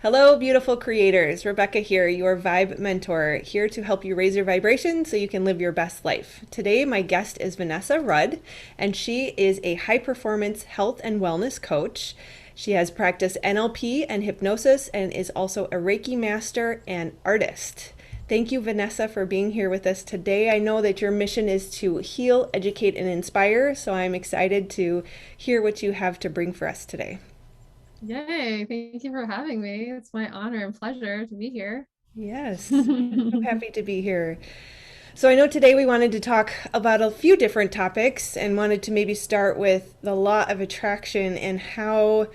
Hello, beautiful creators. Rebecca here, your vibe mentor, here to help you raise your vibration so you can live your best life. Today, my guest is Vanessa Rud, and she is a high performance health and wellness coach. She has practiced NLP and hypnosis and is also a Reiki master and artist. Thank you, Vanessa, for being here with us today. I know that your mission is to heal, educate, and inspire, so I'm excited to hear what you have to bring for us today. Yay, thank you for having me. It's my honor and pleasure to be here. Yes, I'm so happy to be here. So I know today we wanted to talk about a few different topics and wanted to maybe start with the law of attraction and how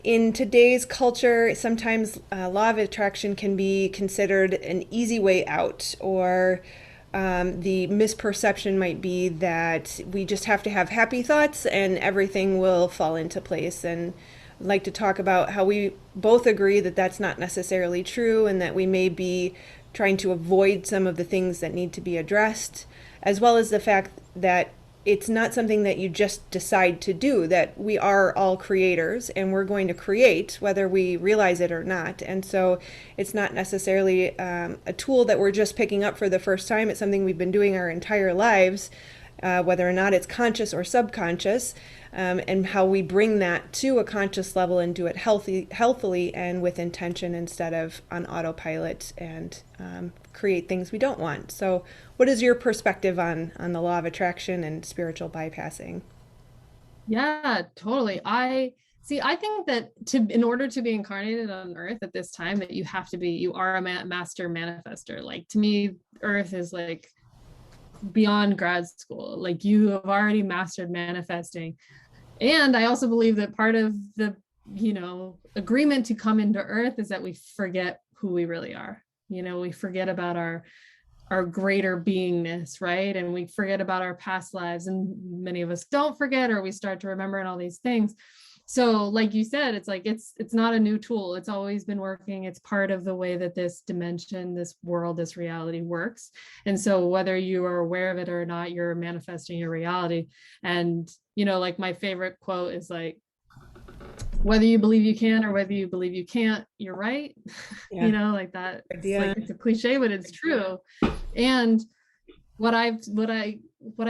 in today's culture sometimes law of attraction can be considered an easy way out, or the misperception might be that we just have to have happy thoughts and everything will fall into place. And I'd like to talk about how we both agree that that's not necessarily true and that we may be trying to avoid some of the things that need to be addressed, as well as the fact that it's not something that you just decide to do, that we are all creators and we're going to create whether we realize it or not. And so it's not necessarily a tool that we're just picking up for the first time. It's something we've been doing our entire lives, whether or not it's conscious or subconscious, and how we bring that to a conscious level and do it healthily and with intention instead of on autopilot and create things we don't want. So, what is your perspective on the law of attraction and spiritual bypassing? Yeah, totally. I think that in order to be incarnated on Earth at this time, that you are a master manifester. Like to me, Earth is like beyond grad school. Like you have already mastered manifesting. And I also believe that part of the, agreement to come into Earth is that we forget who we really are. We forget about our greater beingness, right? And we forget about our past lives, and many of us don't forget, or we start to remember and all these things. So like you said, it's like it's not a new tool. It's always been working. It's part of the way that this dimension, this world, this reality works. And so whether you are aware of it or not, you're manifesting your reality. And like my favorite quote is like, whether you believe you can or whether you believe you can't, you're right. Yeah, Like that. It's like idea. it's a cliche, but it's true. And what I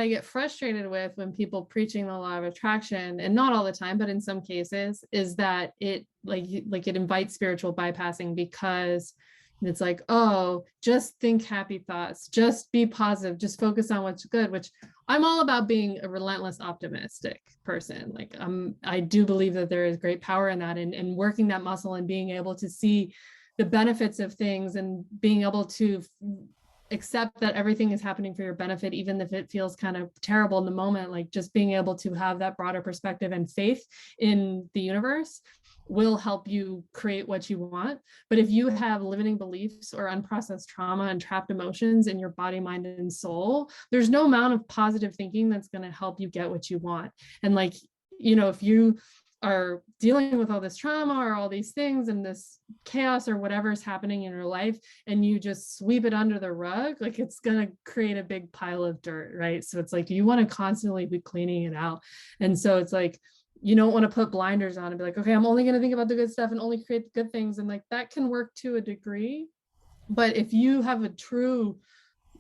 get frustrated with when people preaching the law of attraction, and not all the time, but in some cases, is that it it invites spiritual bypassing, because it's like, oh, just think happy thoughts, just be positive, just focus on what's good, which I'm all about being a relentless optimistic person. Like I do believe that there is great power in that, and working that muscle and being able to see the benefits of things and being able to accept that everything is happening for your benefit, even if it feels kind of terrible in the moment. Like just being able to have that broader perspective and faith in the universe will help you create what you want. But if you have limiting beliefs or unprocessed trauma and trapped emotions in your body, mind, and soul, there's no amount of positive thinking that's going to help you get what you want. And if you are dealing with all this trauma or all these things and this chaos or whatever is happening in your life, and you just sweep it under the rug, like it's going to create a big pile of dirt, right? So it's like you want to constantly be cleaning it out. And so it's like you don't want to put blinders on and be like, okay, I'm only going to think about the good stuff and only create the good things. And like that can work to a degree. But if you have a true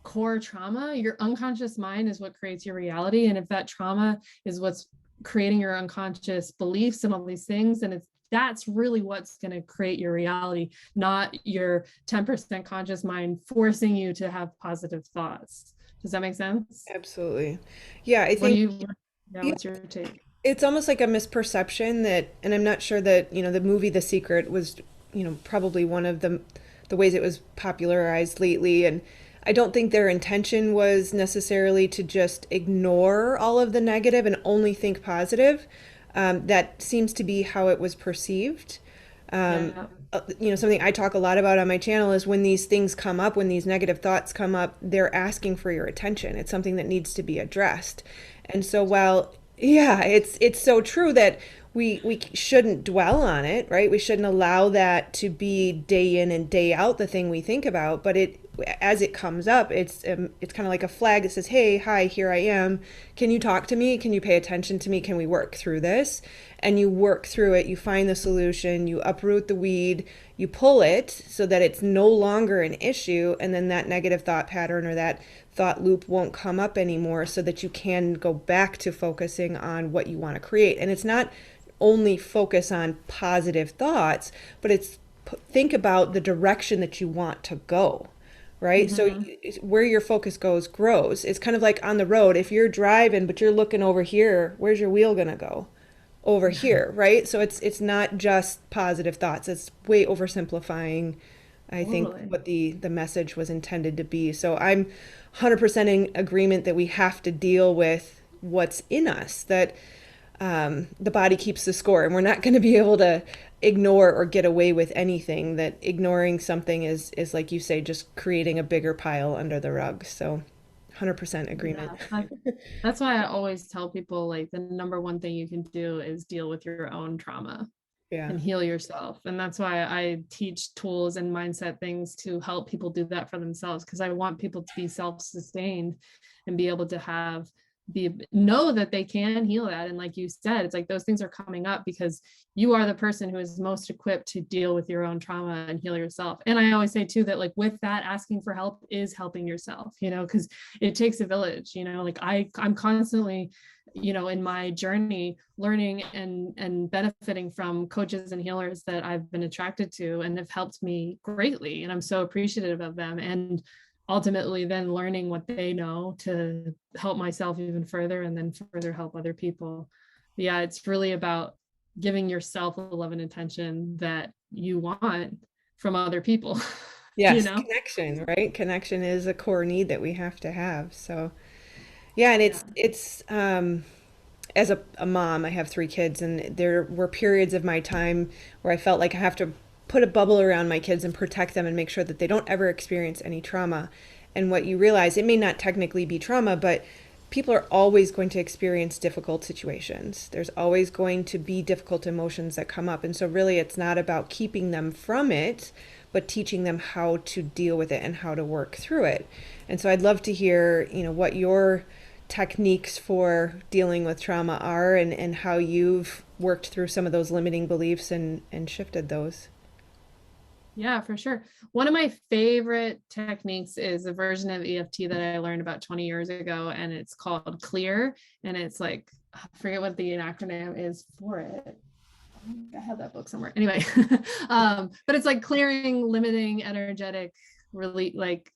core trauma, your unconscious mind is what creates your reality. And if that trauma is what's creating your unconscious beliefs and all these things, and that's really what's going to create your reality, not your 10% conscious mind forcing you to have positive thoughts. Does that make sense? Absolutely. Yeah, I What do think you Yeah, yeah, what's your take? it's almost like a misperception that, and I'm not sure that, the movie The Secret was, probably one of the ways it was popularized lately. And I don't think their intention was necessarily to just ignore all of the negative and only think positive. That seems to be how it was perceived. Yeah. Something I talk a lot about on my channel is when these things come up, when these negative thoughts come up, they're asking for your attention. It's something that needs to be addressed. And so while, yeah, it's so true that we shouldn't dwell on it, right? We shouldn't allow that to be day in and day out the thing we think about, but as it comes up, it's kind of like a flag that says, "Hey, hi, here I am. Can you talk to me? Can you pay attention to me? Can we work through this?" And you work through it. You find the solution. You uproot the weed. You pull it so that it's no longer an issue, and then that negative thought pattern or that thought loop won't come up anymore, so that you can go back to focusing on what you want to create. And it's not only focus on positive thoughts, but it's think about the direction that you want to go, right? So Mm-hmm. where your focus goes grows. It's kind of like on the road. If you're driving but you're looking over here, where's your wheel going to go? Over here, right? So it's not just positive thoughts. It's way oversimplifying, I think, Totally. what the message was intended to be. So I'm 100% in agreement that we have to deal with what's in us, that the body keeps the score, and we're not going to be able to ignore or get away with anything. That ignoring something is like you say, just creating a bigger pile under the rug. So 100% agreement. Yeah. That's why I always tell people like the number one thing you can do is deal with your own trauma Yeah. and heal yourself. And that's why I teach tools and mindset things to help people do that for themselves, because I want people to be self-sustained and be able to have the know that they can heal that. And like you said, it's like those things are coming up because you are the person who is most equipped to deal with your own trauma and heal yourself. And I always say too that like with that, asking for help is helping yourself, because it takes a village, like I'm constantly in my journey learning and benefiting from coaches and healers that I've been attracted to and have helped me greatly, and I'm so appreciative of them, and ultimately then learning what they know to help myself even further and then further help other people. Yeah, it's really about giving yourself the love and attention that you want from other people. you Yes, know connection, right? Connection is a core need that we have to have. So yeah, and yeah. it's as a mom, I have 3 kids, and there were periods of my time where I felt like I have to put a bubble around my kids and protect them and make sure that they don't ever experience any trauma. And what you realize, it may not technically be trauma, but people are always going to experience difficult situations. There's always going to be difficult emotions that come up. And so, really, it's not about keeping them from it, but teaching them how to deal with it and how to work through it. And so, I'd love to hear, what your techniques for dealing with trauma are, and how you've worked through some of those limiting beliefs and shifted those. Yeah, for sure. One of my favorite techniques is a version of EFT that I learned about 20 years ago, and it's called Clear. And it's like, I forget what the acronym is for it. I have that book somewhere. Anyway, but it's like clearing limiting energetic release, like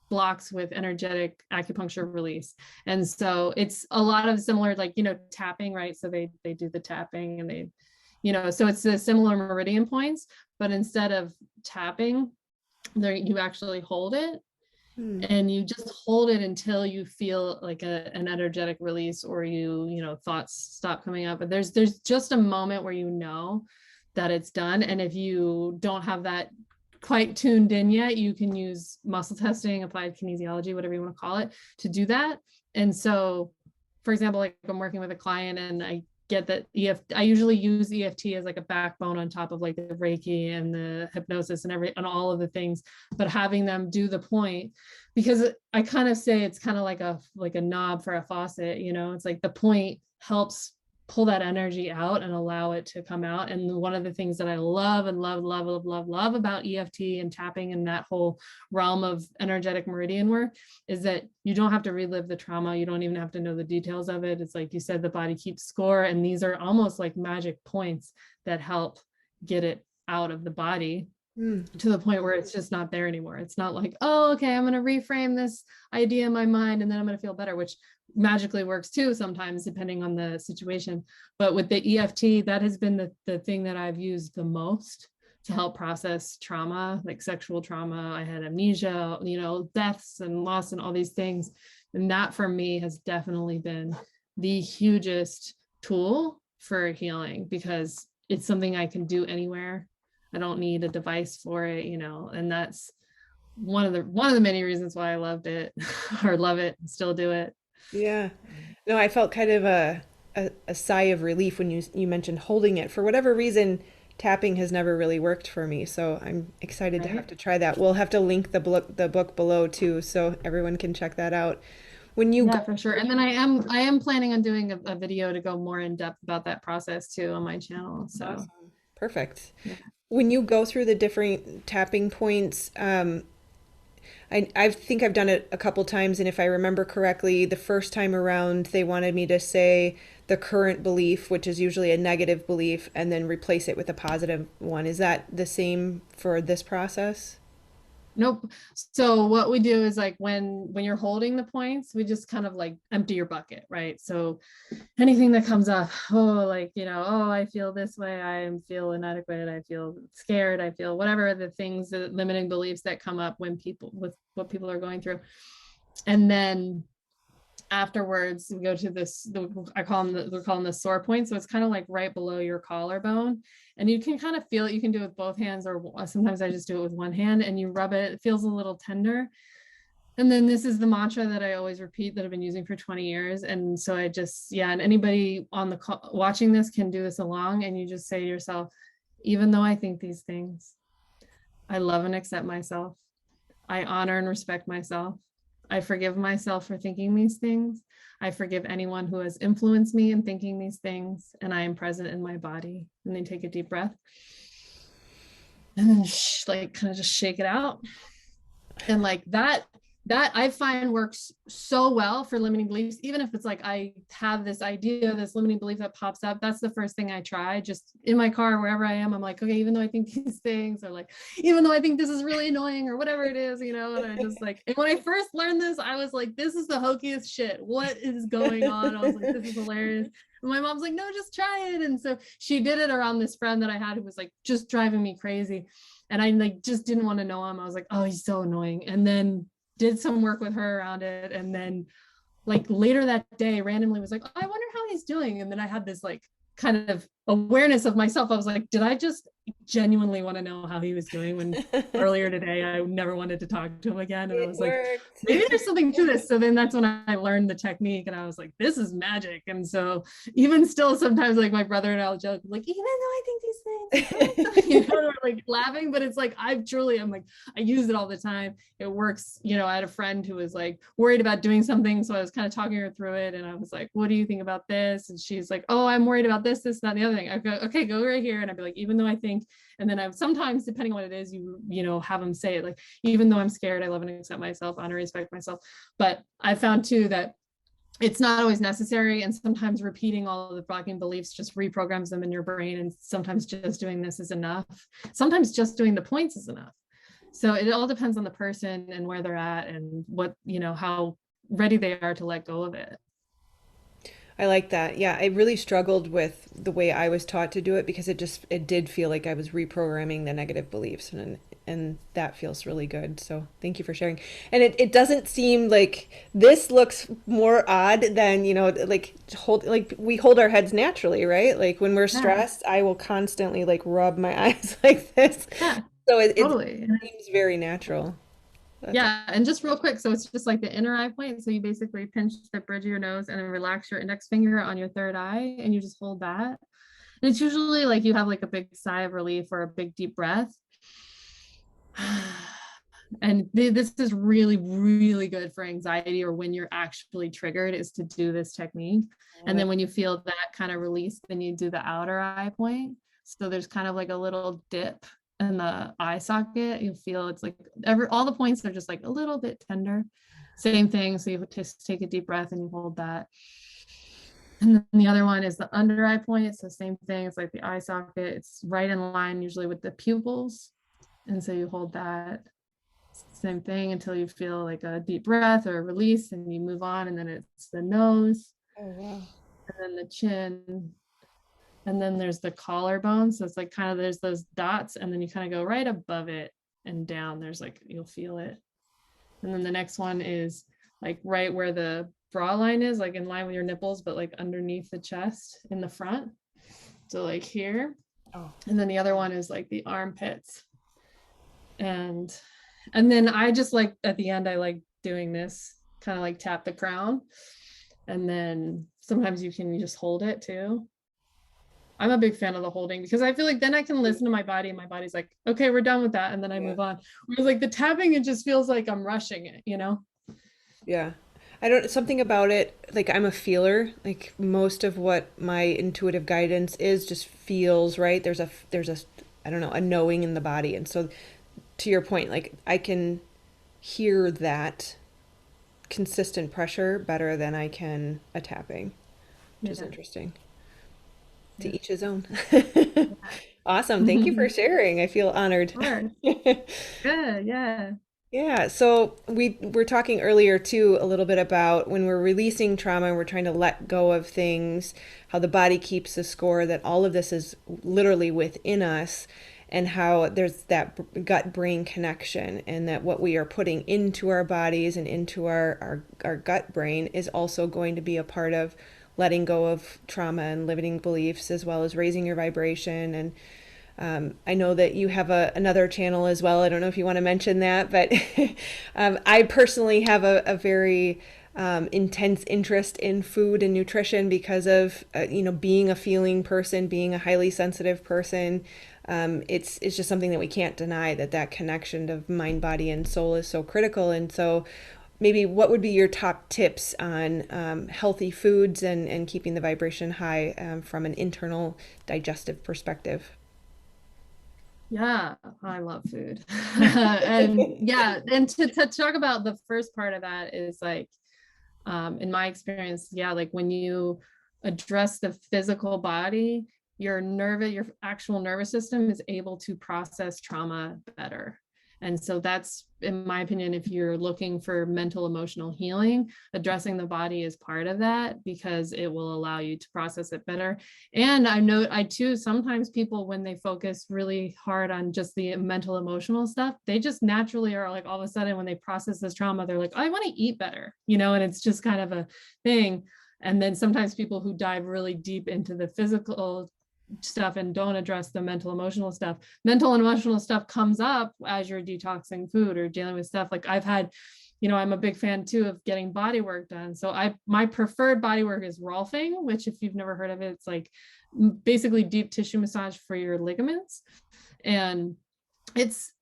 blocks with energetic acupuncture release. And so it's a lot of similar, like, tapping, right? So they do the tapping and so it's the similar meridian points, but instead of tapping, there you actually hold it, Hmm. and you just hold it until you feel like an energetic release, or thoughts stop coming up. But there's just a moment where that it's done. And if you don't have that quite tuned in yet, you can use muscle testing, applied kinesiology, whatever you want to call it, to do that. And so, for example, like I'm working with a client and I get that I usually use EFT as like a backbone on top of like the Reiki and the hypnosis and all of the things, but having them do the point, because I kind of say it's kind of like a knob for a faucet, it's like the point helps pull that energy out and allow it to come out. And one of the things that I love and love about EFT and tapping and that whole realm of energetic meridian work is that you don't have to relive the trauma. You don't even have to know the details of it. It's like you said, the body keeps score. And these are almost like magic points that help get it out of the body Hmm. to the point where it's just not there anymore. It's not like, oh, okay, I'm going to reframe this idea in my mind and then I'm going to feel better, which magically works too sometimes depending on the situation. But with the EFT, that has been the thing that I've used the most to help process trauma, like sexual trauma. I had amnesia, deaths and loss and all these things. And that for me has definitely been the hugest tool for healing, because it's something I can do anywhere. I don't need a device for it, and that's one of the many reasons why I loved it or love it and still do it. Yeah. No, I felt kind of a sigh of relief when you mentioned holding it. For whatever reason, tapping has never really worked for me, so I'm excited to have Right. to try that. We'll have to link the book below too, so everyone can check that out. When you go, Yeah, for sure. And then I am planning on doing a video to go more in depth about that process too on my channel. So awesome, perfect. yeah. When you go through the different tapping points, I think I've done it a couple times, and if I remember correctly, the first time around, they wanted me to say the current belief, which is usually a negative belief, and then replace it with a positive one. Is that the same for this process? Nope. So what we do is like when you're holding the points, we just kind of like empty your bucket, right? So anything that comes up, oh, like, oh, I feel this way, I feel inadequate, I feel scared, I feel whatever the things, the limiting beliefs that come up when people with what people are going through. And then afterwards we go to this, I call them we're calling the sore point, so it's kind of like right below your collarbone, and you can kind of feel it. You can do it with both hands, or sometimes I just do it with one hand, and you rub it. It feels a little tender. And then this is the mantra that I always repeat that I've been using for 20 years. And so I just, yeah, and anybody on the call watching this can do this along, and you just say to yourself, even though I think these things, I love and accept myself. I honor and respect myself. I forgive myself for thinking these things. I forgive anyone who has influenced me in thinking these things, and I am present in my body. And then take a deep breath and then like kind of just shake it out. And like that I find works so well for limiting beliefs. Even if it's like I have this idea, this limiting belief that pops up, that's the first thing I try. Just in my car, wherever I am, I'm like, okay, even though I think these things, or like, even though I think this is really annoying, or whatever it is, and I just like, and when I first learned this, I was like, this is the hokiest shit. What is going on? I was like, this is hilarious. And my mom's like, no, just try it. And so she did it around this friend that I had who was like just driving me crazy. And I like just didn't want to know him. I was like, oh, he's so annoying. And then did some work with her around it. And then like later that day, randomly was like, oh, I wonder how he's doing. And then I had this like kind of awareness of myself. I was like, did I just genuinely want to know how he was doing when earlier today I never wanted to talk to him again? And I It was like, worked. maybe there's something to this. So then that's when I learned the technique, and I was like, this is magic. And so even still, sometimes like my brother and I'll joke, like, even though I think these things, we're like laughing, but it's like, I'm like, I use it all the time. It works. I had a friend who was like worried about doing something. So I was kind of talking her through it. And I was like, what do you think about this? And she's like, oh, I'm worried about this, that, and the other thing. I go, okay, go right here. And I'd be like, even though I think, and then I've sometimes, depending on what it is, have them say it like, even though I'm scared, I love and accept myself, honor, respect myself. But I found too that it's not always necessary, and sometimes repeating all of the blocking beliefs just reprograms them in your brain, and sometimes just doing this is enough. Sometimes just doing the points is enough. So it all depends on the person and where they're at, and what, how ready they are to let go of it. I like that. Yeah, I really struggled with the way I was taught to do it because it did feel like I was reprogramming the negative beliefs, and that feels really good. So thank you for sharing. And it doesn't seem like this looks more odd than, like we hold our heads naturally, right? Like when we're Yeah, stressed, I will constantly like rub my eyes like this. yeah, So it totally. seems very natural. That's Yeah, and just real quick, so it's just like the inner eye point. So you basically pinch the bridge of your nose and then relax your index finger on your third eye, and you just hold that. And it's usually like you have like a big sigh of relief or a big deep breath. And this is really, really good for anxiety, or when you're actually triggered, is to do this technique. And awesome. then when you feel that kind of release, then you do the outer eye point. So there's kind of like a little dip in the eye socket. You feel it's like all the points are just like a little bit tender. Same thing. So you just take a deep breath and you hold that. And then the other one is the under eye point. It's the same thing. It's like the eye socket. It's right in line usually with the pupils. And so you hold that, same thing, until you feel like a deep breath or a release, and you move on. And then it's the nose, Oh, wow. and then the chin, and then there's the collarbone. So it's like kind of there's those dots, and then you kind of go right above it and down. There's like, you'll feel it. And then the next one is like right where the bra line is, like in line with your nipples, but like underneath the chest in the front. So like here. Oh, And then the other one is like the armpits. And then I just like at the end, I like doing this, kind of like tap the crown. And then sometimes you can just hold it too. I'm a big fan of the holding because I feel like then I can listen to my body and my body's like, okay, we're done with that. And then I Yeah. move on. Whereas like the tapping, it just feels like I'm rushing it, you know? Yeah. I don't, something about it, like I'm a feeler. Like most of what my intuitive guidance is just feels right. There's a, I don't know, a knowing in the body. And so to your point, like I can hear that consistent pressure better than I can a tapping, which is Yeah. interesting. To Yeah. each his own. Yeah. Awesome. Thank you for sharing. I feel honored. Sure. Good. Yeah. Yeah, so we were talking earlier too a little bit about when we're releasing trauma and we're trying to let go of things, how the body keeps the score, that all of this is literally within us, and how there's that gut brain connection, and that what we are putting into our bodies and into our gut brain is also going to be a part of letting go of trauma and limiting beliefs, as well as raising your vibration. And I know that you have another channel as well. I don't know if you want to mention that, but I personally have a very intense interest in food and nutrition because of being a feeling person, being a highly sensitive person. It's just something that we can't deny, that connection of mind, body, and soul is so critical. And so, maybe what would be your top tips on healthy foods and keeping the vibration high from an internal digestive perspective? Yeah, I love food. And yeah, and to talk about the first part of that is like, in my experience, yeah, like when you address the physical body, your actual nervous system is able to process trauma better. And so that's, in my opinion, if you're looking for mental emotional healing, addressing the body is part of that because it will allow you to process it better. And I too, sometimes people, when they focus really hard on just the mental emotional stuff, they just naturally are like, all of a sudden when they process this trauma, they're like, oh, I want to eat better, and it's just kind of a thing. And then sometimes people who dive really deep into the physical stuff and don't address the mental and emotional stuff comes up as you're detoxing food or dealing with stuff. Like I've had, I'm a big fan too of getting body work done. So my preferred body work is rolfing, which if you've never heard of it, it's like basically deep tissue massage for your ligaments. And it's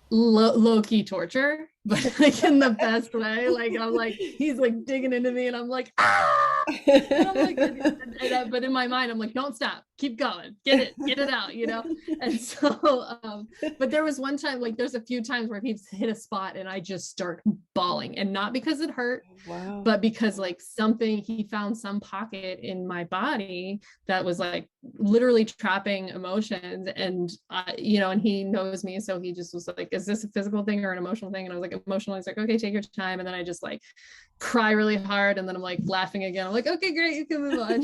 low key torture, but like in the best way. Like I'm like, he's like digging into me and I'm like, ah! And I'm like, but in my mind, I'm like, don't stop, keep going, get it out, And so, but there was one time, like, there's a few times where he's hit a spot and I just start bawling, and not because it hurt, Wow. but because like he found some pocket in my body that was like literally trapping emotions. And, and he knows me. So he just was like, is this a physical thing or an emotional thing? And I was like, emotional. He's like, okay, take your time. And then I just like cry really hard. And then I'm like laughing again. I'm like, okay, great, you can move on,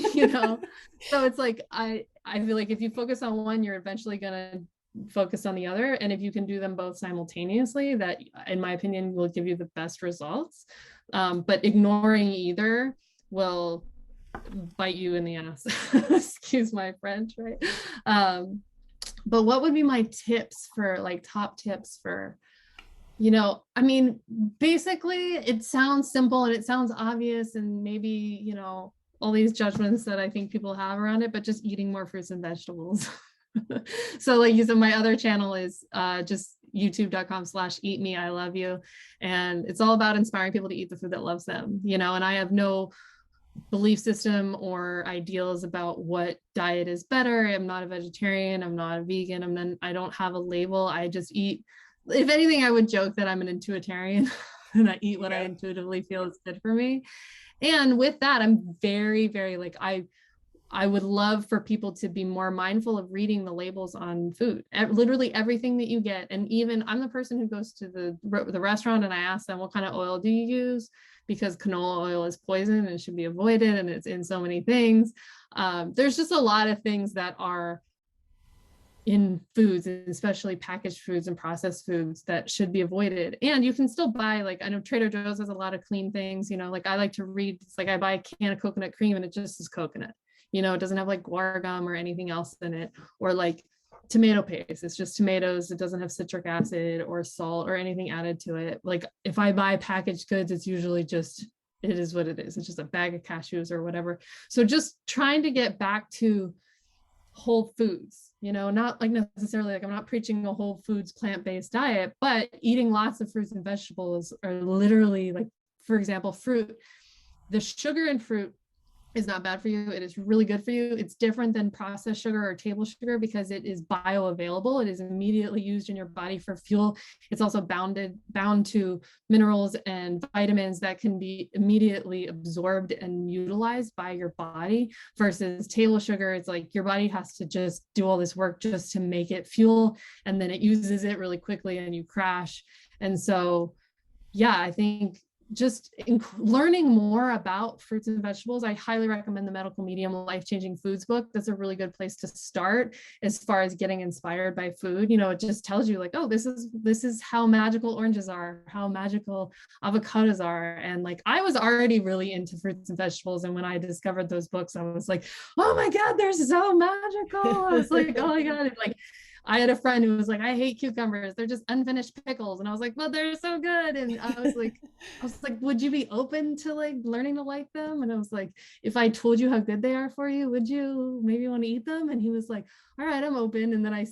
So it's like, I feel like if you focus on one, you're eventually going to focus on the other. And if you can do them both simultaneously, that in my opinion will give you the best results. But ignoring either will bite you in the ass. Excuse my French, right? But what would be my tips for like top tips for, I mean, basically it sounds simple and it sounds obvious and maybe, all these judgments that I think people have around it, but just eating more fruits and vegetables. So like you said, my other channel is just youtube.com/eat me, I love you. And it's all about inspiring people to eat the food that loves them, and I have no belief system or ideals about what diet is better. I'm not a vegetarian, I'm not a vegan, I don't have a label. I just eat. If anything, I would joke that I'm an intuitarian and I eat what I intuitively feel is good for me. And with that, I'm very, very like, I would love for people to be more mindful of reading the labels on food, literally everything that you get. And even I'm the person who goes to the restaurant and I ask them, what kind of oil do you use? Because canola oil is poison and it should be avoided. And it's in so many things. There's just a lot of things that are in foods, especially packaged foods and processed foods, that should be avoided. And you can still buy, like, I know Trader Joe's has a lot of clean things, like I like to read, it's like I buy a can of coconut cream and it just is coconut, it doesn't have like guar gum or anything else in it, or like tomato paste, it's just tomatoes, it doesn't have citric acid or salt or anything added to it. Like if I buy packaged goods, it's usually just, it is what it is, it's just a bag of cashews or whatever. So just trying to get back to whole foods, not like necessarily like I'm not preaching a whole foods plant-based diet, but eating lots of fruits and vegetables are literally like, for example, fruit. The sugar in fruit is not bad for you. It is really good for you. It's different than processed sugar or table sugar because it is bioavailable. It is immediately used in your body for fuel. It's also bound to minerals and vitamins that can be immediately absorbed and utilized by your body, versus table sugar. It's like your body has to just do all this work just to make it fuel, and then it uses it really quickly and you crash. And so, yeah, I think just learning more about fruits and vegetables, I highly recommend the Medical Medium Life-Changing Foods book. That's a really good place to start as far as getting inspired by food. It just tells you like, oh, this is how magical oranges are, how magical avocados are. And like, I was already really into fruits and vegetables, and when I discovered those books, I was like, oh my God, they're so magical. I was like, oh my God. And like, I had a friend who was like, I hate cucumbers. They're just unfinished pickles. And I was like, but they're so good. And I was like, would you be open to like learning to like them? And I was like, if I told you how good they are for you, would you maybe want to eat them? And he was like, all right, I'm open. And then I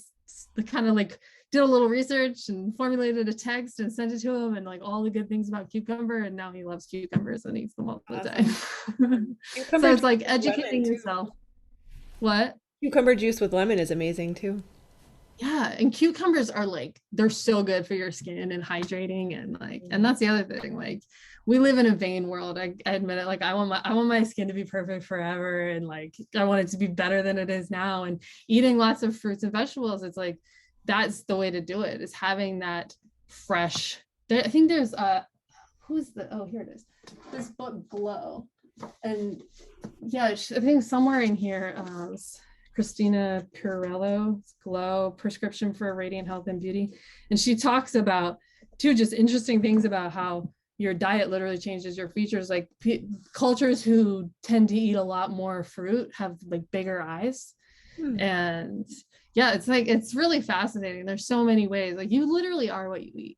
kind of like did a little research and formulated a text and sent it to him, and like all the good things about cucumber. And now he loves cucumbers and eats them all the time. So it's like educating yourself. What? Cucumber juice with lemon is amazing too. Yeah, and cucumbers are like, they're so good for your skin and hydrating, and like, and that's the other thing, like we live in a vain world. I admit it. Like I want my skin to be perfect forever, and like I want it to be better than it is now. And eating lots of fruits and vegetables, it's like that's the way to do it, is having that fresh. I think there's here it is, this book Glow. And yeah, I think somewhere in here, Christina Pirello's Glow, Prescription for Radiant Health and Beauty. And she talks about two just interesting things about how your diet literally changes your features. Like cultures who tend to eat a lot more fruit have like bigger eyes. And yeah, it's like, it's really fascinating. There's so many ways. Like you literally are what you eat.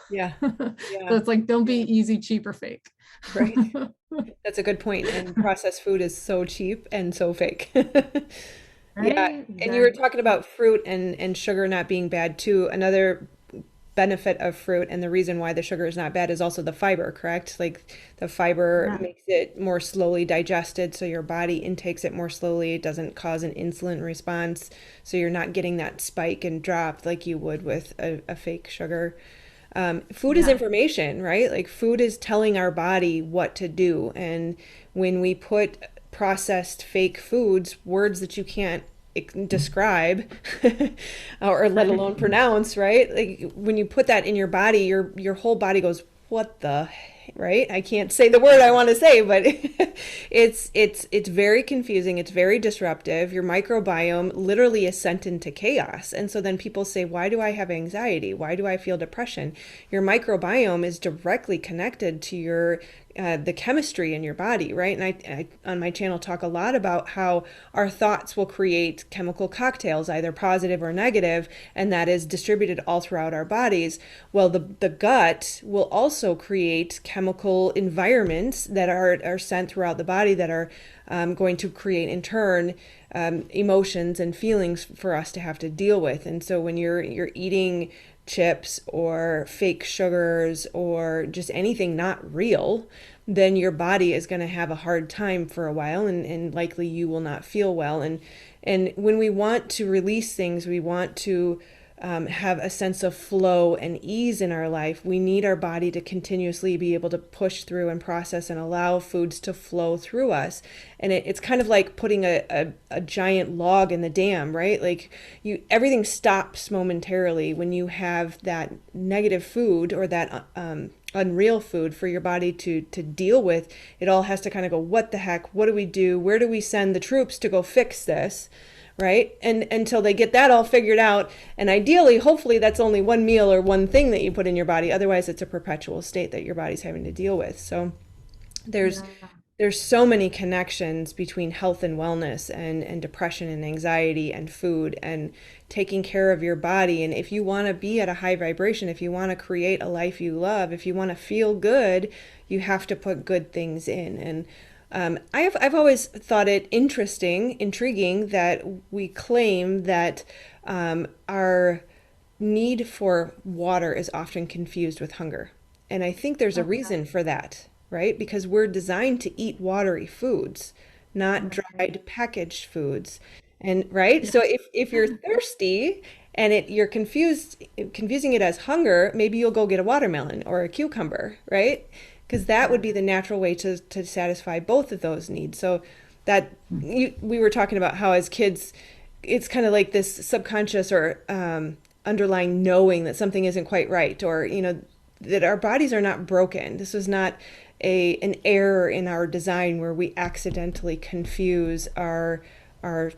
Yeah. So it's like, don't be easy, cheap, or fake. Right. That's a good point. And processed food is so cheap and so fake. Yeah. Right? And you were Exactly. talking about fruit and sugar not being bad too. Another benefit of fruit and the reason why the sugar is not bad is also the fiber, correct? Like the fiber Yeah. makes it more slowly digested, so your body intakes it more slowly. It doesn't cause an insulin response, so you're not getting that spike and drop like you would with a fake sugar. Food is Yeah. information, right? Like food is telling our body what to do. And when we put processed fake foods, words that you can't describe or let alone pronounce, right? Like when you put that in your body, your whole body goes, "What the?" Right? I can't say the word I want to say, but it's very confusing. It's very disruptive. Your microbiome literally is sent into chaos. And so then people say, "Why do I have anxiety? Why do I feel depression?" Your microbiome is directly connected to your the chemistry in your body, right? And I on my channel talk a lot about how our thoughts will create chemical cocktails, either positive or negative, and that is distributed all throughout our bodies. Well, the gut will also create chemical environments that are sent throughout the body that are going to create in turn emotions and feelings for us to have to deal with. And so when you're eating chips or fake sugars or just anything not real, then your body is going to have a hard time for a while, and likely you will not feel well. And when we want to release things, we want to have a sense of flow and ease in our life, we need our body to continuously be able to push through and process and allow foods to flow through us. And it's kind of like putting a giant log in the dam, right? Like everything stops momentarily when you have that negative food or that unreal food for your body to deal with. It all has to kind of go, what the heck? What do we do? Where do we send the troops to go fix this? Right? And until they get that all figured out, and ideally, hopefully that's only one meal or one thing that you put in your body. Otherwise, it's a perpetual state that your body's having to deal with. So there's Yeah. there's so many connections between health and wellness and depression and anxiety and food and taking care of your body. And if you want to be at a high vibration, if you want to create a life you love, if you want to feel good, you have to put good things in. And I've always thought it intriguing that we claim that our need for water is often confused with hunger. And I think there's a Oh, reason for that, right? Because we're designed to eat watery foods, not right. dried packaged foods. And right? Yeah. So if you're thirsty and you're confusing it as hunger, maybe you'll go get a watermelon or a cucumber, right? Because that would Yeah. be the natural way to satisfy both of those needs. So that we were talking about how as kids, it's kind of like this subconscious or underlying knowing that something isn't quite right, or that our bodies are not broken. This was not a an error in our design where we accidentally confuse our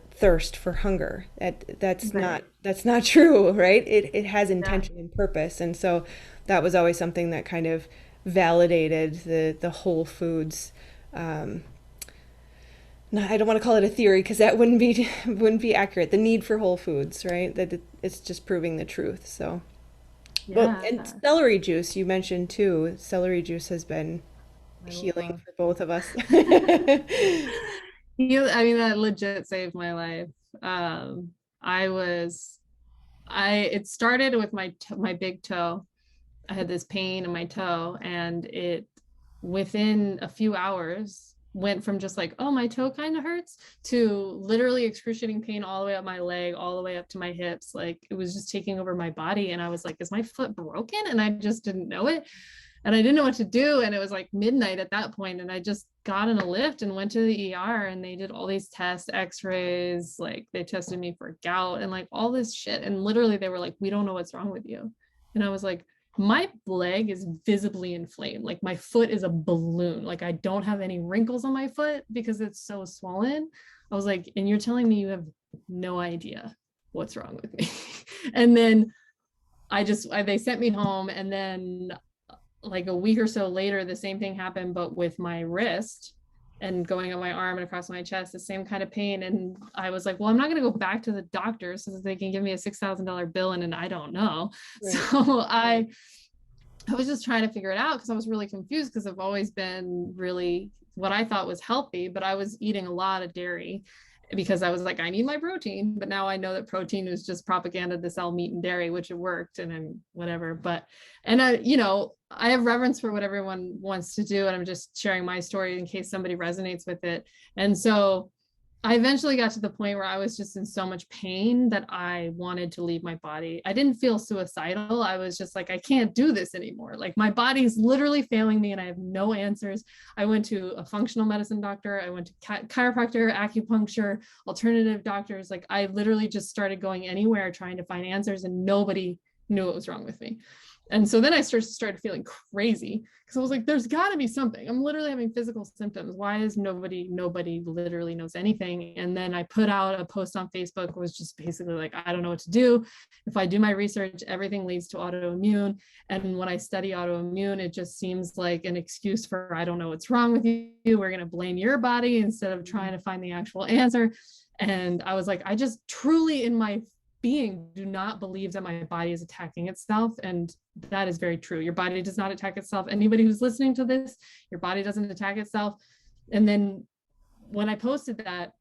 thirst for hunger. Right. That's not true, right? It has Yeah. intention and purpose, and so that was always something that kind of validated the whole foods. Um, no, I don't want to call it a theory because that wouldn't be accurate. The need for whole foods, right? It's just proving the truth. So, well, and Yeah. celery juice you mentioned too. Celery juice has been I healing love. for both of us. I mean, that legit saved my life. Um, I was, it started with my big toe. I had this pain in my toe, and it within a few hours went from just like, oh, my toe kind of hurts, to literally excruciating pain all the way up my leg, all the way up to my hips. Like it was just taking over my body. And I was like, is my foot broken? And I just didn't know it. And I didn't know what to do. And it was like midnight at that point. And I just got in a lift and went to the ER, and they did all these tests, x-rays, like they tested me for gout and like all this shit. And literally they were like, we don't know what's wrong with you. And I was like, my leg is visibly inflamed. Like my foot is a balloon. Like I don't have any wrinkles on my foot because it's so swollen. I was like, and you're telling me you have no idea what's wrong with me. And then they sent me home. And then like a week or so later, the same thing happened, but with my wrist and going on my arm and across my chest, the same kind of pain. And I was like, well, I'm not going to go back to the doctor so that they can give me a $6,000 bill. And I don't know. Right. So I was just trying to figure it out because I was really confused because I've always been really what I thought was healthy, but I was eating a lot of dairy because I was like, I need my protein. But now I know that protein is just propaganda to sell meat and dairy, which it worked, and then whatever. But, and I have reverence for what everyone wants to do. And I'm just sharing my story in case somebody resonates with it. And so I eventually got to the point where I was just in so much pain that I wanted to leave my body. I didn't feel suicidal. I was just like, I can't do this anymore. Like my body's literally failing me and I have no answers. I went to a functional medicine doctor. I went to chiropractor, acupuncture, alternative doctors. Like I literally just started going anywhere trying to find answers, and nobody knew what was wrong with me. And so then I started feeling crazy because I was like, there's got to be something. I'm literally having physical symptoms. Why is nobody literally knows anything? And then I put out a post on Facebook, was just basically like, I don't know what to do. If I do my research, everything leads to autoimmune. And when I study autoimmune, it just seems like an excuse for, I don't know what's wrong with you. We're going to blame your body instead of trying to find the actual answer. And I was like, I just truly in my being do not believe that my body is attacking itself. And that is very true. Your body does not attack itself. Anybody who's listening to this, your body doesn't attack itself. And then when I posted that,